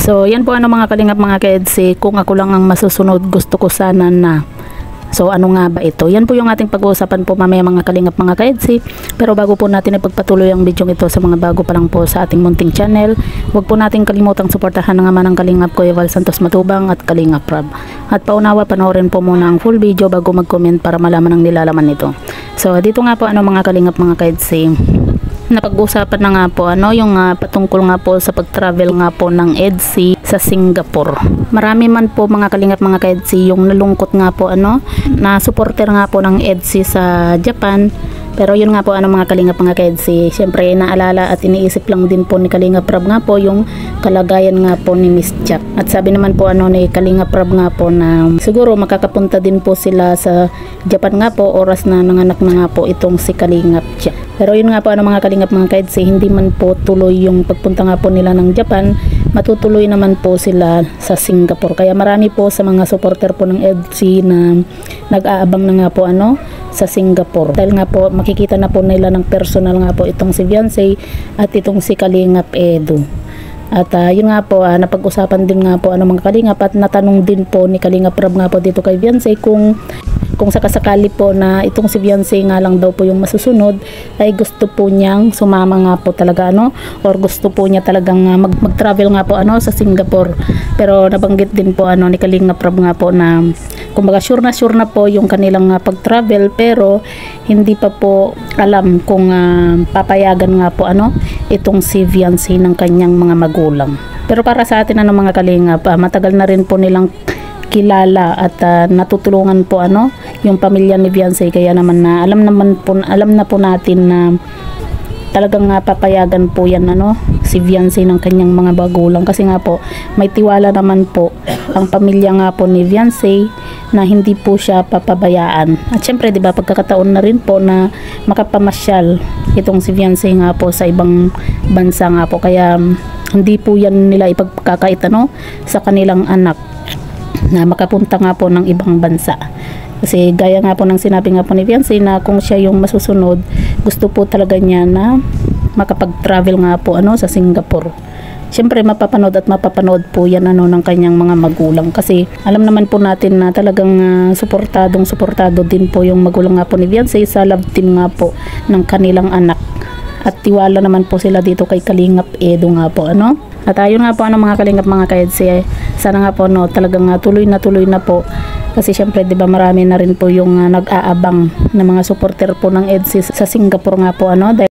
So yan po mga kalingap mga ka-EDSI, kung ako lang ang masusunod gusto ko sana na. So ano nga ba ito? Yan po yung ating pag-uusapan po mamaya mga kalingap mga ka-EDSI. Pero bago po natin ipagpatuloy ang video ito sa mga bago pa lang po sa ating munting channel, huwag po natin kalimutang suportahan nga man ang Kalingap Kuya Val Santos Matubang at Kalingap Rab. At paunawa panoorin po muna ang full video bago mag-comment para malaman ang nilalaman nito. So dito nga po mga kalingap mga ka-EDSI, napag-usapan na nga po yung patungkol nga po sa pag-travel nga po ng EDSI sa Singapore. Marami man po mga kalingap mga ka-EDSI yung nalungkot nga po na supporter nga po ng EDSI sa Japan. Pero yun nga po mga kalingap mga ka-EDSI, syempre naalala at iniisip lang din po ni Kalingap Rab nga po yung kalagayan nga po ni Miss Jack. At sabi naman po ni Kalingap Rab nga po na siguro makakapunta din po sila sa Japan nga po oras na nanganak na nga po itong si Kalingap Jack. Pero yun nga po mga kalingap mga ka-EDSI, hindi man po tuloy yung pagpunta nga po nila ng Japan, matutuloy naman po sila sa Singapore. Kaya marami po sa mga supporter po ng EDSI na nag-aabang na nga po sa Singapore. Dahil nga po makikita na po nila ng personal nga po itong si Beyonce at itong si Kalingap Edu. At yun nga po napag-usapan din nga po mga kalingap at natanong din po ni Kalingap Rab nga po dito kay Beyonce kung sakasakali po na itong si Beyonce nga lang daw po yung masusunod, ay gusto po niyang sumama nga po talaga or gusto po niya talagang mag-travel nga po sa Singapore. Pero nabanggit din po ni Kalingap Rab nga po na kumbaga sure na po yung kanilang pag-travel, pero hindi pa po alam kung papayagan nga po itong si Beyonce ng kanyang mga magulang. Pero para sa atin mga kalingap, matagal na rin po nilang kilala at natutulungan po yung pamilya ni Beyonce, kaya naman na alam na po natin na talagang papayagan po yan si Beyonce ng kanyang mga magulang, kasi nga po may tiwala naman po ang pamilya nga po ni Beyonce na hindi po siya papabayaan. At syempre pagkakataon na rin po na makapamasyal itong si Beyonce nga po sa ibang bansa nga po, kaya hindi po yan nila ipagkakait sa kanilang anak na makapunta nga po ng ibang bansa. Kasi gaya nga po ng sinabi nga po ni Beyonce na kung siya yung masusunod, gusto po talaga niya na makapag-travel nga po sa Singapore. Siyempre mapapanood po yan ng kanyang mga magulang, kasi alam naman po natin na talagang suportado din po yung magulang nga po ni Beyonce sa love team nga po ng kanilang anak. At tiwala naman po sila dito kay Kalingap Edu nga po At ayun nga po mga kalingap mga ka-EDSI, sana nga po talagang tuloy na po, kasi syempre marami na rin po yung nag-aabang na mga supporter po ng EDSI sa Singapore nga po dahil